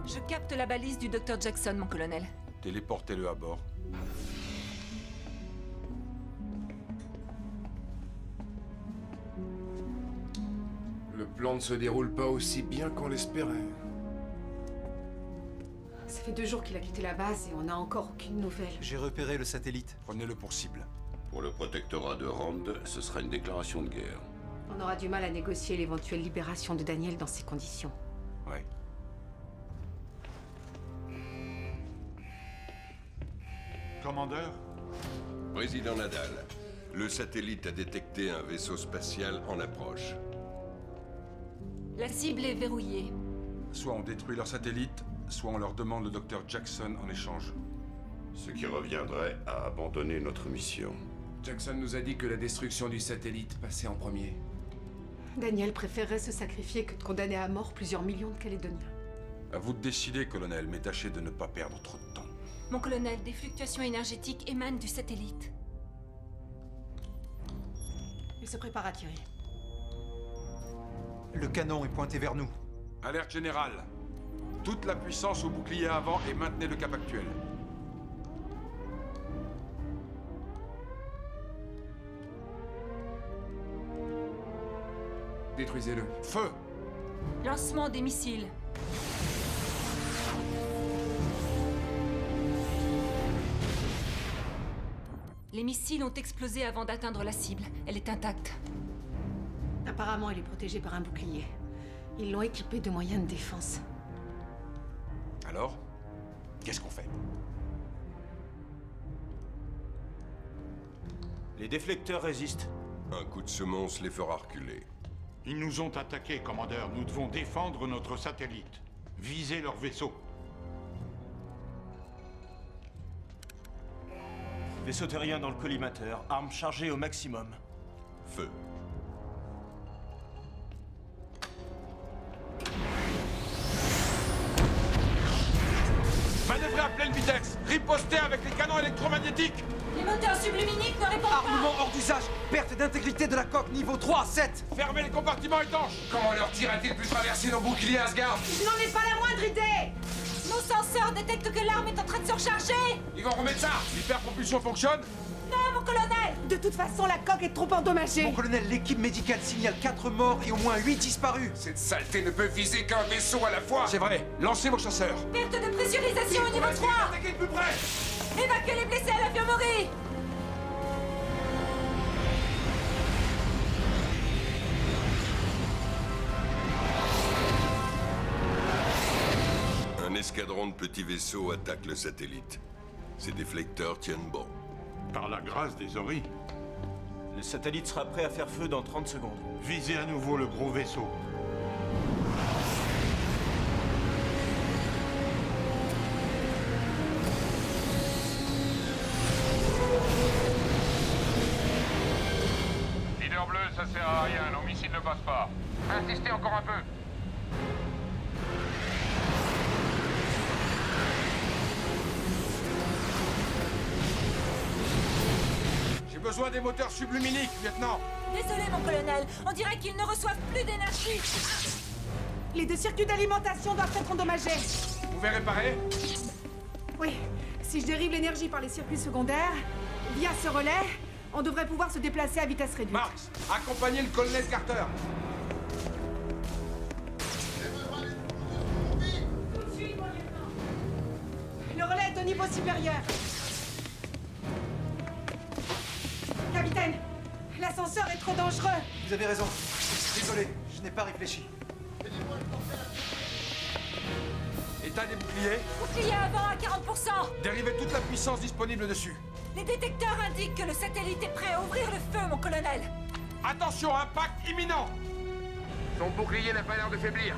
Je capte la balise du Dr Jackson, mon colonel. Téléportez-le à bord. Le plan ne se déroule pas aussi bien qu'on l'espérait. Ça fait 2 jours qu'il a quitté la base et on n'a encore aucune nouvelle. J'ai repéré le satellite. Prenez-le pour cible. Pour le protectorat de Rand, ce sera une déclaration de guerre. On aura du mal à négocier l'éventuelle libération de Daniel dans ces conditions. Ouais. Commandeur, Président Nadal, le satellite a détecté un vaisseau spatial en approche. La cible est verrouillée. Soit on détruit leur satellite, soit on leur demande le Dr Jackson en échange. Ce qui reviendrait à abandonner notre mission. Jackson nous a dit que la destruction du satellite passait en premier. Daniel préférerait se sacrifier que de condamner à mort plusieurs millions de Calédoniens. À vous de décider, colonel, mais tâchez de ne pas perdre trop de temps. Mon colonel, des fluctuations énergétiques émanent du satellite. Il se prépare à tirer. Le canon est pointé vers nous. Alerte générale. Toute la puissance au bouclier avant et maintenez le cap actuel. Détruisez-le. Feu! Lancement des missiles. Les missiles ont explosé avant d'atteindre la cible. Elle est intacte. Apparemment, il est protégé par un bouclier. Ils l'ont équipé de moyens de défense. Alors? Qu'est-ce qu'on fait? Les déflecteurs résistent. Un coup de semonce les fera reculer. ils nous ont attaqués, commandeur. Nous devons défendre notre satellite. Viser leur vaisseau. Vaisseau terrien dans le collimateur, armes chargées au maximum. Feu. Manœuvrez à pleine vitesse! Ripostez avec les canons électromagnétiques! Les moteurs subluminiques ne répondent Armement hors d'usage. Perte d'intégrité de la coque niveau 3 à 7. Fermez les compartiments étanches! Comment leur tir a-t-il pu traverser nos boucliers, Asgard? Je n'en ai pas la moindre idée! Nos senseurs détectent que l'arme est en train de se recharger! Ils vont remettre ça! L'hyperpropulsion fonctionne? Non, mon colonel! De toute façon, la coque est trop endommagée! Mon colonel, l'équipe médicale signale 4 morts et au moins 8 disparus. Cette saleté ne peut viser qu'un vaisseau à la fois! C'est vrai. Lancez vos chasseurs. Perte de pressurisation au niveau 3! Attaquez de plus près! Évacuez les blessés à l'infirmerie! Un escadron de petits vaisseaux attaque le satellite. Ces déflecteurs tiennent bon. Par la grâce des Ori, Le satellite sera prêt à faire feu dans 30 secondes. visez à nouveau le gros vaisseau. Leader bleu, ça sert à rien, nos missiles ne passent pas. Insistez encore un peu. J'ai besoin des moteurs subluminiques, lieutenant. Désolé, mon colonel, on dirait qu'ils ne reçoivent plus d'énergie. Les 2 circuits d'alimentation doivent être endommagés! Vous pouvez réparer? Oui, si je dérive l'énergie par les circuits secondaires, via ce relais, on devrait pouvoir se déplacer à vitesse réduite. Marx, accompagnez le colonel Carter. Le relais est au niveau supérieur. Capitaine, l'ascenseur est trop dangereux. Vous avez raison. Désolé, je n'ai pas réfléchi. État des boucliers. Bouclier avant à 40%. Dérivez toute la puissance disponible dessus. Les détecteurs indiquent que le satellite est prêt à ouvrir le feu, mon colonel. Attention, impact imminent. Son bouclier n'a pas l'air de faiblir.